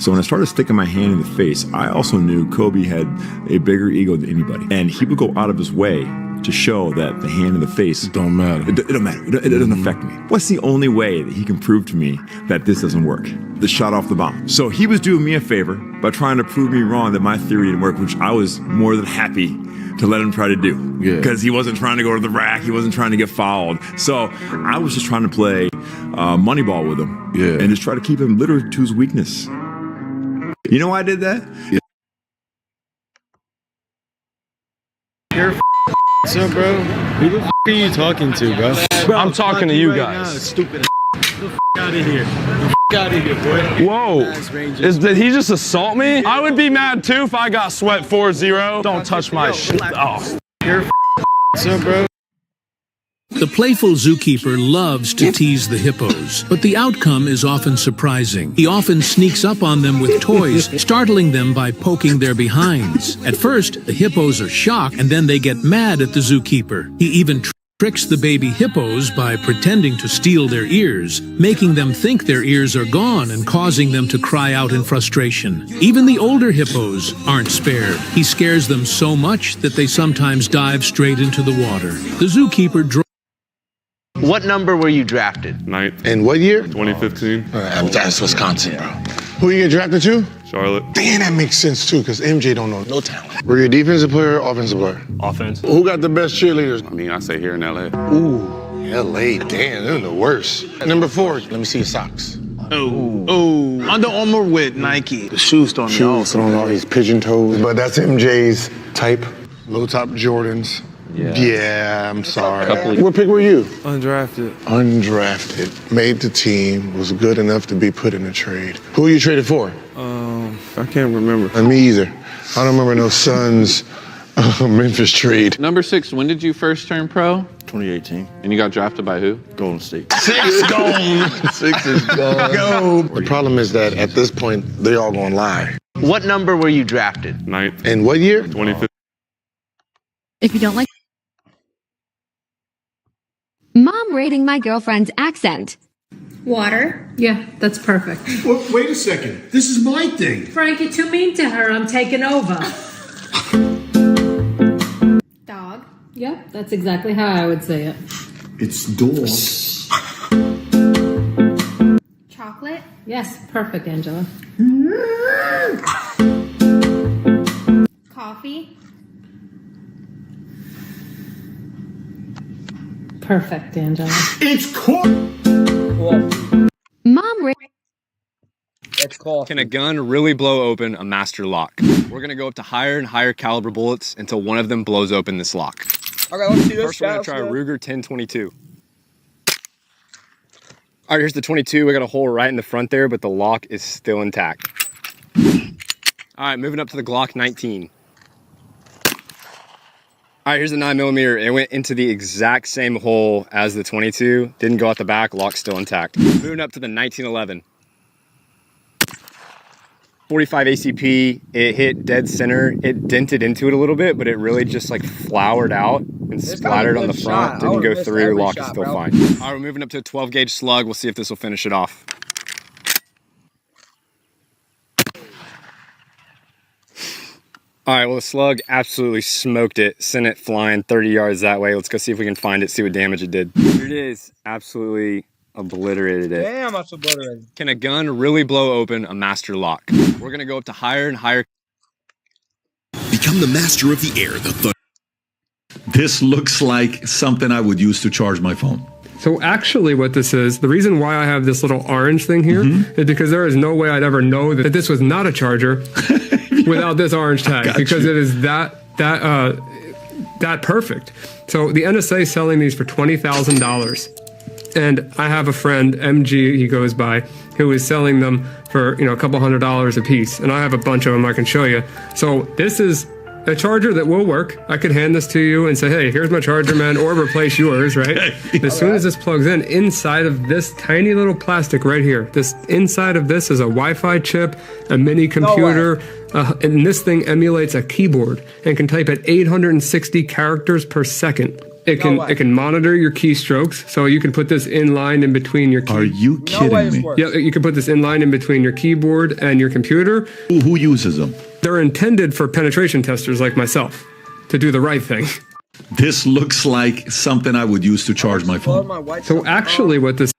So when I started sticking my hand in the face, I also knew Kobe had a bigger ego than anybody. And he would go out of his way to show that the hand in the face don't matter. It don't matter. It doesn't affect me. What's the only way that he can prove to me that this doesn't work? The shot off the bomb. So he was doing me a favor by trying to prove me wrong that my theory didn't work, which I was more than happy to let him try to do. Because he wasn't trying to go to the rack. He wasn't trying to get fouled. So I was just trying to play Moneyball with him and just try to keep him literally to his weakness. You know why I did that? You're what's up, bro? Who the are you talking to, bro? I'm talking to you guys. Right stupid. Get the out of here. Get out of here, boy. Whoa. Did he just assault me? I would be mad too if I got sweat 4-0. Don't touch my shit. Oh. You're what's up, bro? The playful zookeeper loves to tease the hippos, but the outcome is often surprising. He often sneaks up on them with toys, startling them by poking their behinds. At first, the hippos are shocked, and then they get mad at the zookeeper. He even tricks the baby hippos by pretending to steal their ears, making them think their ears are gone and causing them to cry out in frustration. Even the older hippos aren't spared. He scares them so much that they sometimes dive straight into the water. The zookeeper What number were you drafted? 9th. In what year? 2015. That's Wisconsin, bro. Who you get drafted to? Charlotte. Damn, that makes sense too, because MJ don't know no talent. Were you a defensive player or offensive player? Offense. Who got the best cheerleaders? I mean, I say here in LA. Ooh, LA, damn, they're the worst. Number 4, let me see your socks. Oh, Under Armour with Nike. The shoes don't know. Shoes throwing all these pigeon toes. But that's MJ's type. Low top Jordans. Yeah, I'm sorry. What pick were you? Undrafted. Undrafted. Made the team, was good enough to be put in a trade. Who you traded for? I can't remember. Me either. I don't remember no Suns Memphis trade. Number 6, when did you first turn pro? 2018. And you got drafted by who? Golden State. 6 gone. 6 is gone. Go. The problem is that at this point, they all gonna lie. What number were you drafted? 9th. In what year? 2015. If you don't like Mom rating my girlfriend's accent. Water. Yeah, that's perfect. Well, wait a second. This is my thing. Frank, you're too mean to her. I'm taking over. Dog. Yep, that's exactly how I would say it. It's dog. Chocolate. Yes, perfect, Angela. Coffee. Perfect, Angela. It's Mom It's cool. Can a gun really blow open a master lock? We're gonna go up to higher and higher caliber bullets until one of them blows open this lock. Okay, let's see this. First, we're gonna try a Ruger 1022. All right, here's the 22. We got a hole right in the front there, but the lock is still intact. All right, moving up to the Glock 19. All right, here's the 9mm. It went into the exact same hole as the 22. Didn't go out the back, lock's still intact. Moving up to the 1911. 45 ACP, it hit dead center. It dented into it a little bit, but it really just like flowered out and splattered on the front. Didn't go through, lock is still fine. All right, we're moving up to a 12 gauge slug. We'll see if this will finish it off. All right, well, the slug absolutely smoked it, sent it flying 30 yards that way. Let's go see if we can find it, see what damage it did. Here it is, absolutely obliterated it. Damn, that's obliterated. Can a gun really blow open a master lock? We're gonna go up to higher and higher. Become the master of the air, the thunder. This looks like something I would use to charge my phone. So actually what this is, the reason why I have this little orange thing here is because there is no way I'd ever know that this was not a charger without this orange tag, because it is that perfect. So the NSA is selling these for $20,000. And I have a friend, MG, he goes by, who is selling them for, a couple $100s a piece. And I have a bunch of them I can show you. So this is a charger that will work. I could hand this to you and say, hey, here's my charger, man, or replace yours, right? As soon as this plugs in, inside of this tiny little plastic right here, inside of this is a Wi-Fi chip, a mini computer, and this thing emulates a keyboard and can type at 860 characters per second. It can monitor your keystrokes, so you can put this in line in between your Are you kidding me? Yeah, you can put this in line in between your keyboard and your computer. Who uses them? They're intended for penetration testers like myself to do the right thing. This looks like something I would use to charge my phone. So actually what this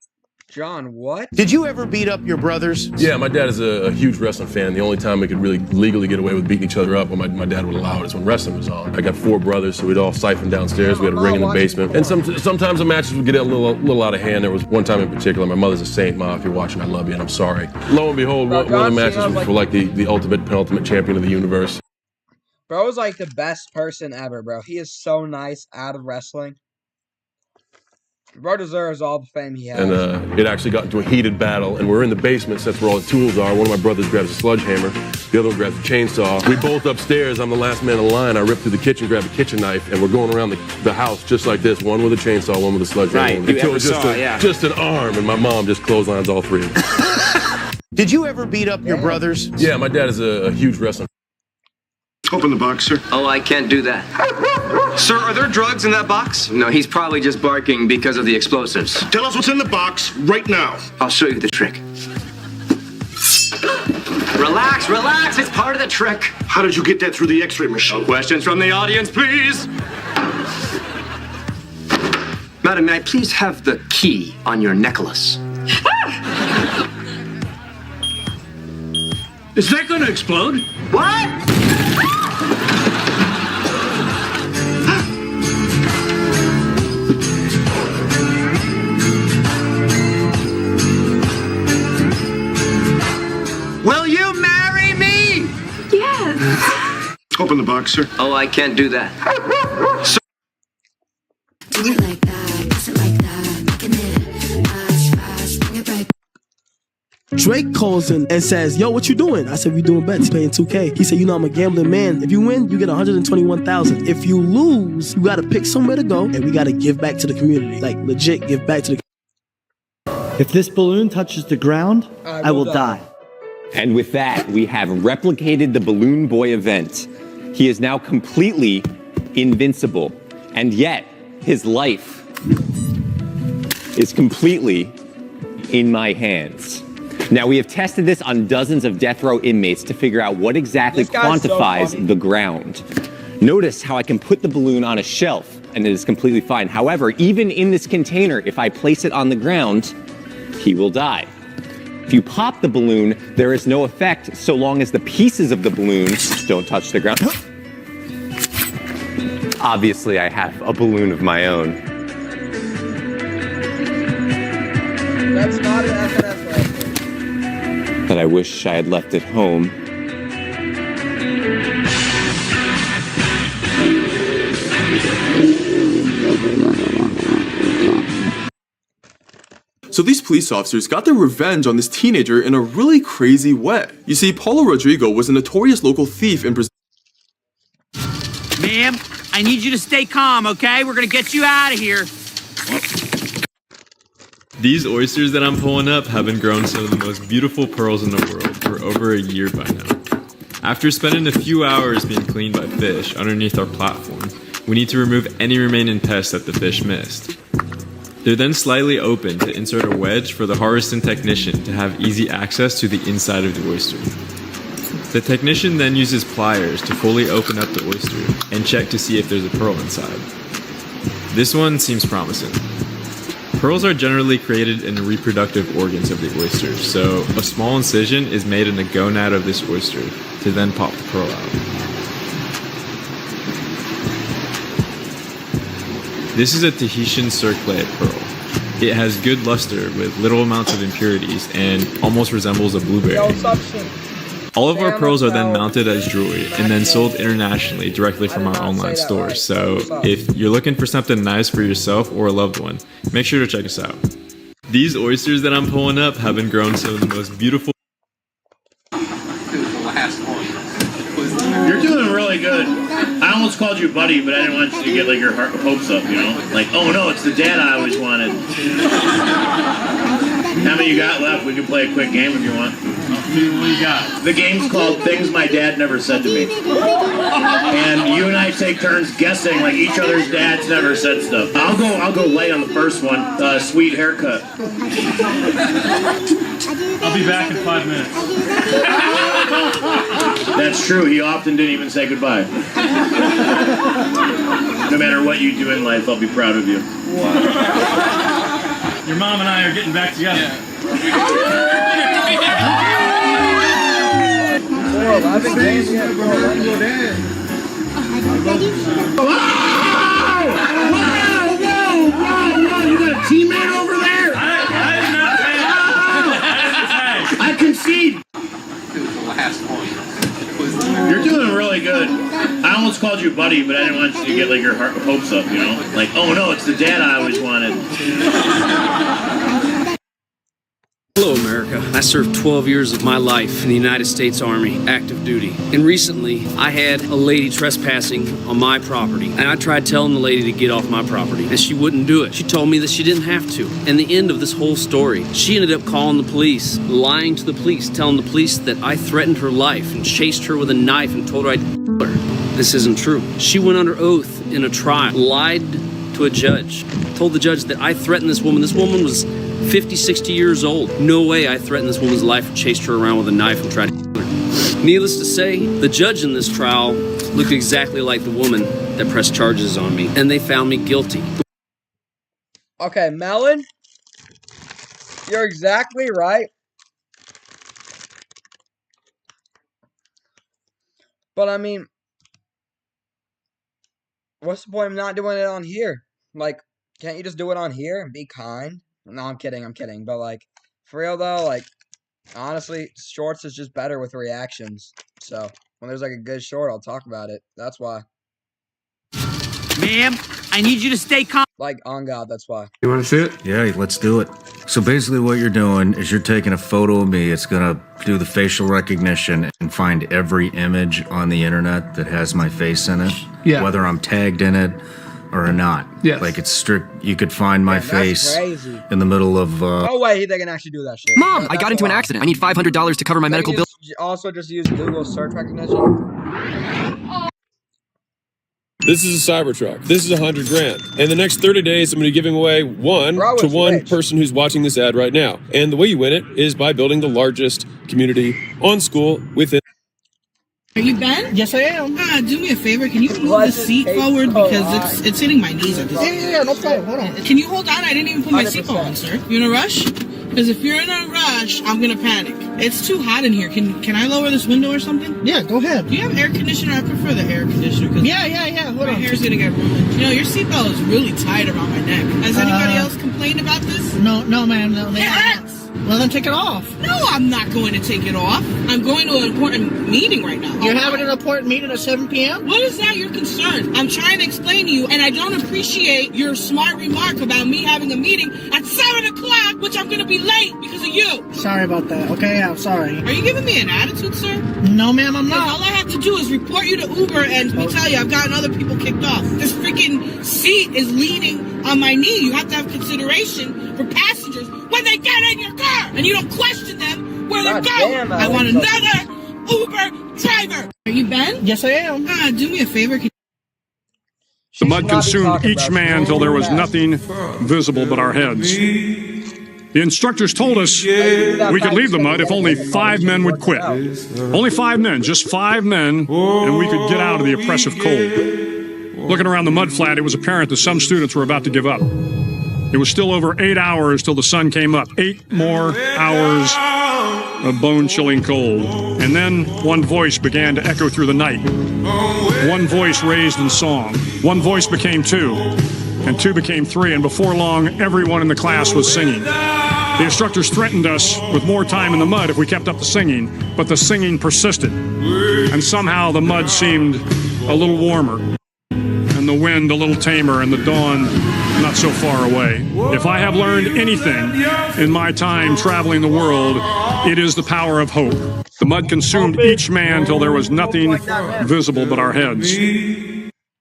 John, what? Did you ever beat up your brothers? Yeah, my dad is a huge wrestling fan. The only time we could really legally get away with beating each other up when my dad would allow it is when wrestling was on. I got 4 brothers, so we'd all siphon downstairs. We had a ring in the basement. And sometimes the matches would get a little out of hand. There was one time in particular, my mother's a saint, Ma, if you're watching, I love you and I'm sorry. Lo and behold, one of the matches was for like the ultimate penultimate champion of the universe. Bro is like the best person ever, bro. He is so nice out of wrestling. Bro deserves all the fame he has. And it actually got into a heated battle, and we're in the basement, so that's where all the tools are. One of my brothers grabs a sledgehammer, the other one grabs a chainsaw. We both upstairs, I'm the last man in line. I rip through the kitchen, grab a kitchen knife, and we're going around the house just like this, one with a chainsaw, one with a sledgehammer. Right, Until it's just an arm, and my mom just clotheslines all 3 of them. Did you ever beat up your brothers? Yeah, my dad is a huge wrestling. Open the box, sir. Oh, I can't do that. Sir, are there drugs in that box? No, he's probably just barking because of the explosives. Tell us what's in the box right now. I'll show you the trick. Relax, relax. It's part of the trick. How did you get that through the x-ray machine? No questions from the audience, please. Madam, may I please have the key on your necklace? Is that going to explode? What? Will you marry me? Yes. Open the box, sir. Oh, I can't do that. Do it like that. Is it like that? Making it fast, fast. Bring it right. Drake calls in and says, yo, what you doing? I said, we doing bets, paying 2K. He said, you know, I'm a gambling man. If you win, you get 121,000. If you lose, you got to pick somewhere to go, and we got to give back to the community. Like, legit give back to the community. If this balloon touches the ground, I will die. And with that, we have replicated the Balloon Boy event. He is now completely invincible, and yet his life is completely in my hands. Now, we have tested this on dozens of death row inmates to figure out what exactly quantifies the ground. Notice how I can put the balloon on a shelf and it is completely fine. However, even in this container, if I place it on the ground, he will die. If you pop the balloon, there is no effect so long as the pieces of the balloon don't touch the ground. Obviously, I have a balloon of my own. That's not an SNS rifle. That I wish I had left at home. So these police officers got their revenge on this teenager in a really crazy way. You see, Paulo Rodrigo was a notorious local thief in Brazil. Ma'am, I need you to stay calm, okay? We're gonna get you out of here. These oysters that I'm pulling up have been growing some of the most beautiful pearls in the world for over a year by now. After spending a few hours being cleaned by fish underneath our platform, we need to remove any remaining pests that the fish missed. They're then slightly opened to insert a wedge for the harvesting technician to have easy access to the inside of the oyster. The technician then uses pliers to fully open up the oyster and check to see if there's a pearl inside. This one seems promising. Pearls are generally created in the reproductive organs of the oyster, so a small incision is made in the gonad of this oyster to then pop the pearl out. This is a Tahitian circlate pearl. It has good luster with little amounts of impurities and almost resembles a blueberry. All of our pearls are then mounted as jewelry and then sold internationally directly from our online stores. So if you're looking for something nice for yourself or a loved one, make sure to check us out. These oysters that I'm pulling up have been grown some of the most beautiful. You're doing really good. I almost called you buddy, but I didn't want you to get like your hopes up, you know? Like, oh no, it's the dad I always wanted. How many you got left? We can play a quick game if you want. What you got? The game's called Things My Dad Never Said to Me. And you and I take turns guessing like each other's dads never said stuff. I'll go late on the first one. Sweet haircut. I'll be back in 5 minutes. That's true. He often didn't even say goodbye. No matter what you do in life, I'll be proud of you. Your mom and I are getting back together. You got a teammate over there? I concede. You're doing really good. I almost called you buddy, but I didn't want you to get like your hopes up, you know? Like, oh no, it's the dad I always wanted. Hello, America. I served 12 years of my life in the United States Army, active duty. And recently, I had a lady trespassing on my property. And I tried telling the lady to get off my property, and she wouldn't do it. She told me that she didn't have to. And the end of this whole story, she ended up calling the police, lying to the police, telling the police that I threatened her life and chased her with a knife and told her I'd kill her. This isn't true. She went under oath in a trial, lied to a judge, told the judge that I threatened this woman. This woman was 50, 60 years old. No way I threatened this woman's life or chased her around with a knife and tried to kill her. Needless to say, the judge in this trial looked exactly like the woman that pressed charges on me, and they found me guilty. Okay, Melon, you're exactly right. But I mean, what's the point of not doing it on here? Like, can't you just do it on here and be kind? No, I'm kidding. But, like, for real, though, like, honestly, shorts is just better with reactions. So, when there's, like, a good short, I'll talk about it. That's why. Ma'am, I need you to stay calm. Like, on God, that's why. You want to see it? Yeah, let's do it. So basically what you're doing is you're taking a photo of me. It's going to do the facial recognition and find every image on the internet that has my face in it. Yeah. Whether I'm tagged in it or not. Yes. Like it's strict. You could find my face crazy. in the middle of. No way they can actually do that shit. Mom, I got into an accident. I need $500 to cover my medical bill. Also, just use Google search recognition. This is a Cybertruck. This is $100,000. And the next 30 days, I'm going to be giving away one to one person who's watching this ad right now. And the way you win it is by building the largest community on school within. Are you Ben? Yes, I am. Do me a favor. Can you move the seat forward because it's hitting my knees at this point? Yeah, no problem. Hold on. Can you hold on? I didn't even put my seatbelt on, sir. You in a rush? Because if you're in a rush, I'm gonna panic. It's too hot in here. Can I lower this window or something? Yeah, go ahead. Do you have air conditioner? I prefer the air conditioner. Yeah. Hold on. My hair's gonna get ruined. You know, your seatbelt is really tight around my neck. Has anybody else complained about this? No, ma'am. No, they haven't. Well, then take it off. No, I'm not going to take it off. I'm going to an important meeting right now. You're having an important meeting at 7 p.m.? What is that your concern? I'm trying to explain to you, and I don't appreciate your smart remark about me having a meeting at 7 o'clock, which I'm going to be late because of you. Sorry about that. Okay, I'm sorry. Are you giving me an attitude, sir? No, ma'am, I'm not. All I have to do is report you to Uber, and let me tell you, I've gotten other people kicked off. This freaking seat is leaning on my knee. You have to have consideration for passengers when they get in your car, and you don't question them where they're going. I want another Uber driver. Are you Ben? Yes, I am. Do me a favor. The mud consumed each man till there was nothing visible but our heads. The instructors told us we could leave the mud if only 5 men would quit. Only 5 men, just 5 men, and we could get out of the oppressive cold. Looking around the mud flat, it was apparent that some students were about to give up. It was still over 8 hours till the sun came up. 8 more hours of bone-chilling cold. And then one voice began to echo through the night. One voice raised in song. One voice became 2, and 2 became 3, and before long, everyone in the class was singing. The instructors threatened us with more time in the mud if we kept up the singing, but the singing persisted. And somehow the mud seemed a little warmer, and the wind a little tamer, and the dawn not so far away. If I have learned anything in my time traveling the world, it is the power of hope. The mud consumed each man till there was nothing visible but our heads.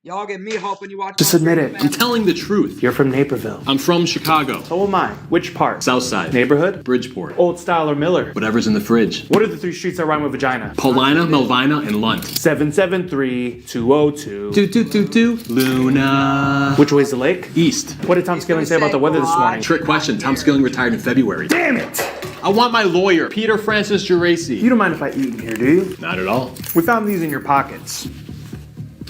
Y'all give me hope when you watch. Just admit it. I'm telling the truth. You're from Naperville. I'm from Chicago. So am I. Which part? Southside. Neighborhood? Bridgeport. Old Style or Miller? Whatever's in the fridge. What are the 3 streets that rhyme with vagina? Paulina, Melvina, and Lunt. 773-202. Luna. Which way's the lake? East. What did Tom Skilling say about the weather this morning? Trick question. Tom Skilling retired in February. Damn it! I want my lawyer, Peter Francis Geraci. You don't mind if I eat in here, do you? Not at all. We found these in your pockets.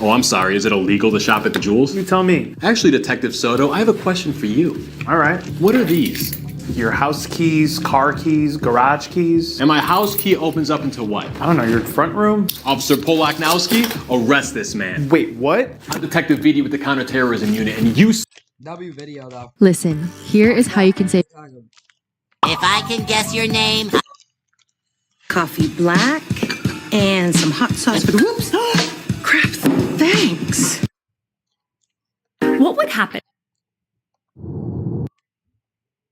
Oh, I'm sorry. Is it illegal to shop at the Jewels? You tell me. Actually, Detective Soto, I have a question for you. All right. What are these? Your house keys, car keys, garage keys. And my house key opens up into what? I don't know, your front room? Officer Polaknowski, arrest this man. Wait, what? I'm Detective Vidi with the Counterterrorism Unit, and you... W video though. Listen, here is how you can say. If I can guess your name. Coffee black and some hot sauce for the whoops. Crap, thanks. What would happen?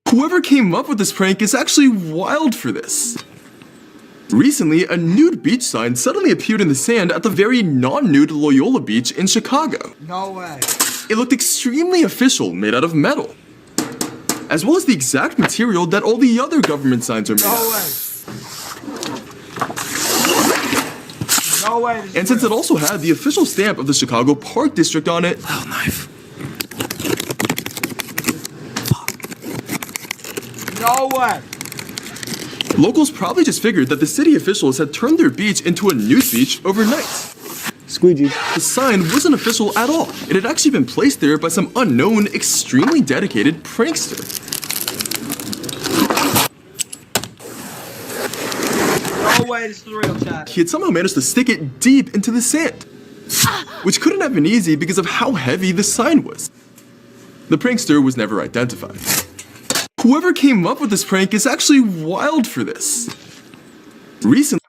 Whoever came up with this prank is actually wild for this. Recently, a nude beach sign suddenly appeared in the sand at the very non-nude Loyola Beach in Chicago. No way. It looked extremely official, made out of metal, as well as the exact material that all the other government signs are made out of. No way. And since it also had the official stamp of the Chicago Park District on it, No way. locals probably just figured that the city officials had turned their beach into a nude beach overnight. Squeegee. The sign wasn't official at all. It had actually been placed there by some unknown, extremely dedicated prankster. No way, this is the real chat. He had somehow managed to stick it deep into the sand, which couldn't have been easy because of how heavy the sign was. The prankster was never identified. Whoever came up with this prank is actually wild for this. Recently,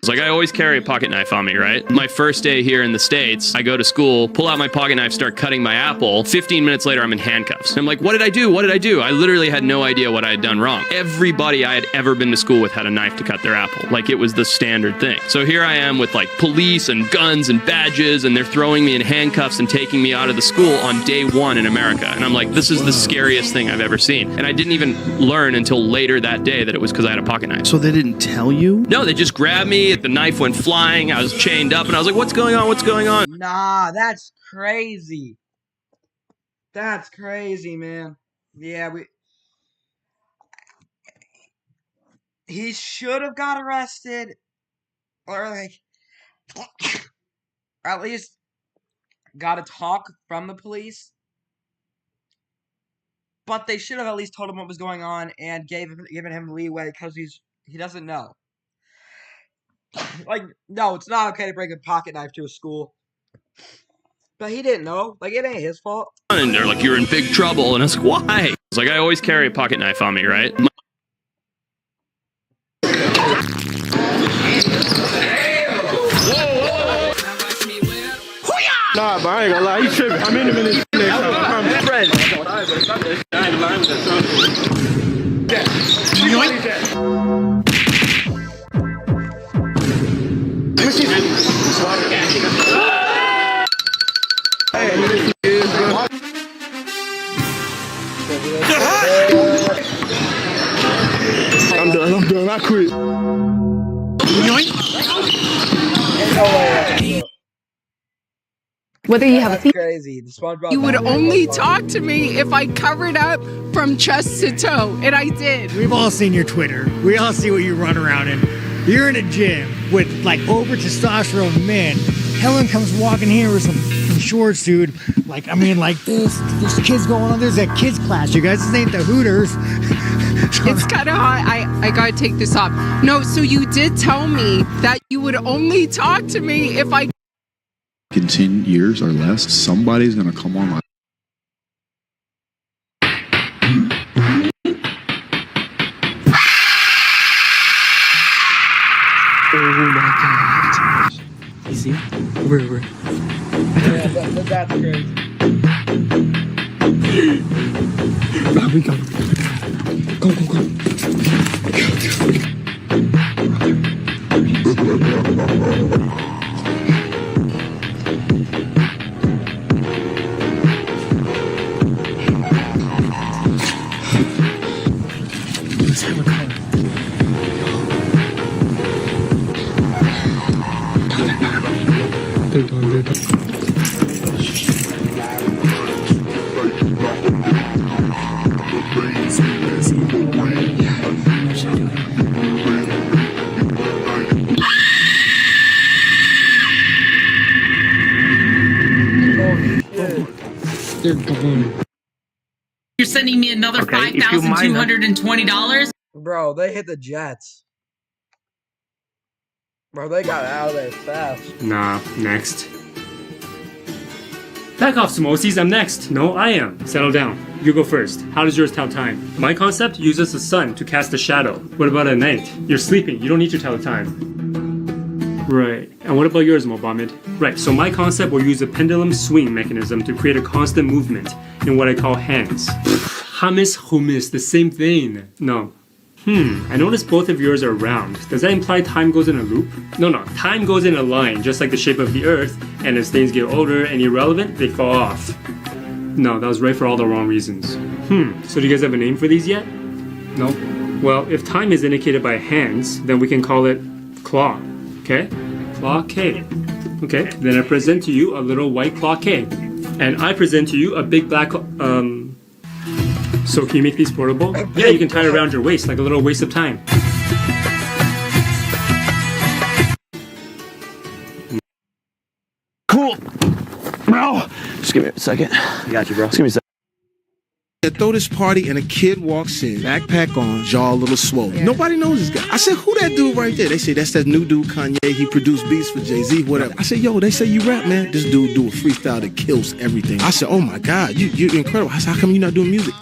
It's like I always carry a pocket knife on me, right? My first day here in the States, I go to school, pull out my pocket knife, start cutting my apple. 15 minutes later, I'm in handcuffs. I'm like, what did I do? What did I do? I literally had no idea what I had done wrong. Everybody I had ever been to school with had a knife to cut their apple. Like it was the standard thing. So here I am with like police and guns and badges, and they're throwing me in handcuffs and taking me out of the school on day 1 in America. And I'm like, this is the scariest thing I've ever seen. And I didn't even learn until later that day that it was because I had a pocket knife. So they didn't tell you? No, they just grabbed me. The knife went flying. I was chained up, and I was like, "What's going on? What's going on?" Nah, that's crazy. That's crazy, man. Yeah, he should have got arrested, or like, at least got a talk from the police. But they should have at least told him what was going on and given him leeway because he doesn't know. Like, no, it's not okay to bring a pocket knife to a school. But he didn't know. Like, it ain't his fault. And they're like, "You're in big trouble," and I was like, "Why?" It's like I always carry a pocket knife on me, right? Nah, but I ain't gonna lie, he tripping. I'm in him in his I'm friends. I ain't lying with that I'm done, I quit. Whether you have a thief. Crazy. The SpongeBob You would only talk to me if I covered up from chest to toe, and I did. We've all seen your Twitter. We all see what you run around in. You're in a gym with like over testosterone men. Helen comes walking here with some shorts, dude. Like, I mean, like this. There's kids going on. There's a kids class, you guys. This ain't the Hooters. It's kind of hot. I gotta take this off. No, so you did tell me that you would only talk to me if I. In 10 years or less, somebody's gonna come on. Oh my God! You see? Where? Yeah, that's crazy. Rob, we go. Go. They're gone. You're sending me another $5,220? Bro, they hit the Jets. Bro, they got out of there fast. Nah, next. Back off, Samosies, I'm next. No, I am. Settle down. You go first. How does yours tell time? My concept uses the sun to cast a shadow. What about at night? You're sleeping. You don't need to tell the time. Right. And what about yours, Mohammed? Right, so my concept will use a pendulum swing mechanism to create a constant movement in what I call hands. Hummus, hummus, the same thing. No. I noticed both of yours are round. Does that imply time goes in a loop? No, time goes in a line, just like the shape of the earth, and as things get older and irrelevant, they fall off. No, that was right for all the wrong reasons. So do you guys have a name for these yet? No? Well, if time is indicated by hands, then we can call it claw. Okay? Claw K. Okay, then I present to you a little white claw K. And I present to you a big black, So can you make these portable? Yeah, you can tie it around your waist, like a little waste of time. Cool. Bro, just give me a second. I got you, bro. Just give me a second. They throw this party and a kid walks in, backpack on, jaw a little swollen. Yeah. Nobody knows this guy. I said, who that dude right there? They say, that's that new dude, Kanye. He produced beats for Jay-Z, whatever. I said, yo, they say you rap, man. This dude do a freestyle that kills everything. I said, oh my God, you're incredible. I said, how come you not doing music?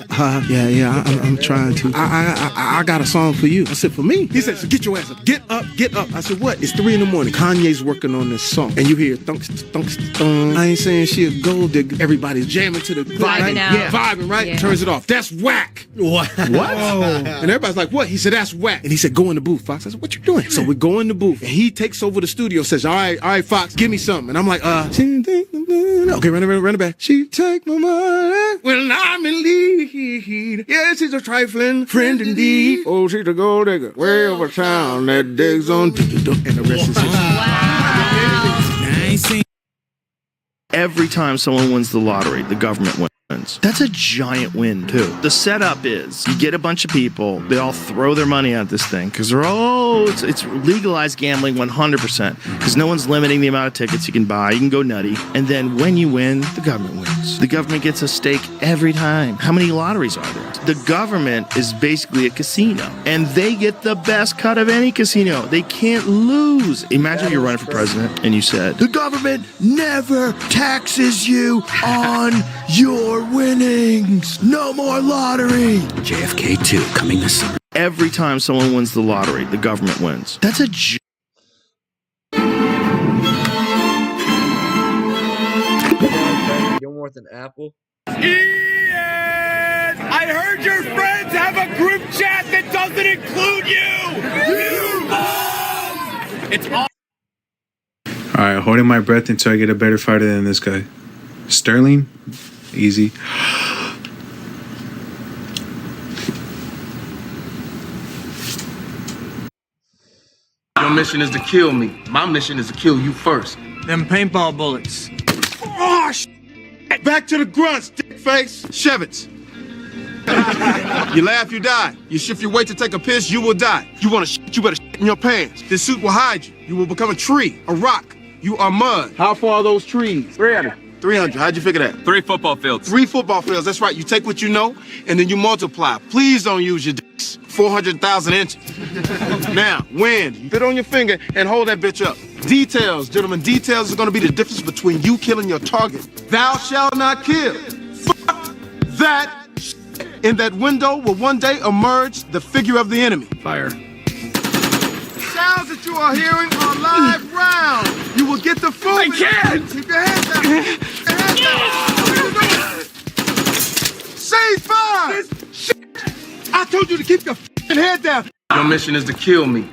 Yeah, I'm trying to. I got a song for you. I said, for me? He said, so get your ass up. Get up, get up. I said, what? It's 3 in the morning. Kanye's working on this song. And you hear thunks, thunks, thunk. I ain't saying she a gold digger. Everybody's jamming to the vibing out. Yeah, vibing, right? Yeah. Turns it off. That's whack. What? And everybody's like, what? He said, that's whack. And he said, go in the booth, Fox. I said, what you doing? So we go in the booth. And he takes over the studio, says, all right, Fox, give me something. And I'm like, okay, run it back. She take my money when I'm in lead. Yeah, she's a trifling friend indeed. Oh, she's a gold digger. Way over town that digs on. And the rest is history. Every time someone wins the lottery, the government wins. That's a giant win, too. The setup is you get a bunch of people, they all throw their money at this thing because they're all, it's legalized gambling 100% because no one's limiting the amount of tickets you can buy. You can go nutty. And then when you win, the government wins. The government gets a stake every time. How many lotteries are there? The government is basically a casino and they get the best cut of any casino. They can't lose. Imagine you're running for president and you said, the government never taxes you on your winnings. No more lottery. JFK 2 coming this summer. Every time someone wins the lottery, the government wins. That's a You're worth an apple. Ian! I heard your friends have a group chat that doesn't include you! It's all. Alright, holding my breath until I get a better fighter than this guy. Sterling? Easy. Your mission is to kill me. My mission is to kill you first. Them paintball bullets. Oh, back to the grunts, dick face. Shevitz. You laugh, you die. You shift your weight to take a piss, you will die. You want to shit, you better shit in your pants. This suit will hide you. You will become a tree, a rock. You are mud. How far are those trees? 300. 300. How'd you figure that? 3 football fields. 3 football fields. That's right. You take what you know, and then you multiply. Please don't use your dicks. 400,000 inches. Now, wind. You fit on your finger and hold that bitch up. Details, gentlemen. Details is going to be the difference between you killing your target. Thou shalt not kill. Fuck that. In that window will one day emerge the figure of the enemy. Fire. Sounds that you are hearing are live round. You will get the food. I can't. Keep your hands down. Keep your hands down. Say fire. I told you to keep your head down. Your mission is to kill me.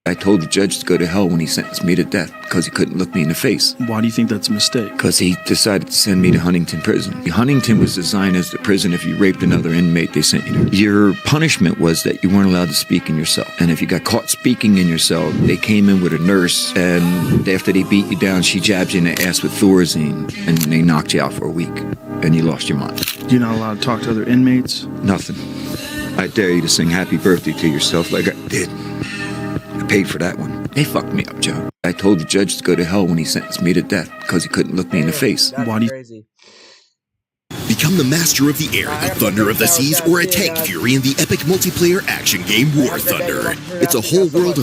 I told the judge to go to hell when he sentenced me to death because he couldn't look me in the face. Why do you think that's a mistake? Because he decided to send me to Huntington Prison. Huntington was designed as the prison if you raped another inmate, they sent you to. Your punishment was that you weren't allowed to speak in your cell. And if you got caught speaking in your cell, they came in with a nurse, and after they beat you down, she jabbed you in the ass with Thorazine, and they knocked you out for a week, and you lost your mind. You're not allowed to talk to other inmates? Nothing. I dare you to sing happy birthday to yourself like I did. I paid for that one. They fucked me up, Joe. I told the judge to go to hell when he sentenced me to death because he couldn't look me in the face. That's crazy. Become the master of the air, the thunder of the seas, or a tank fury in the epic multiplayer action game War Thunder. It's a whole world of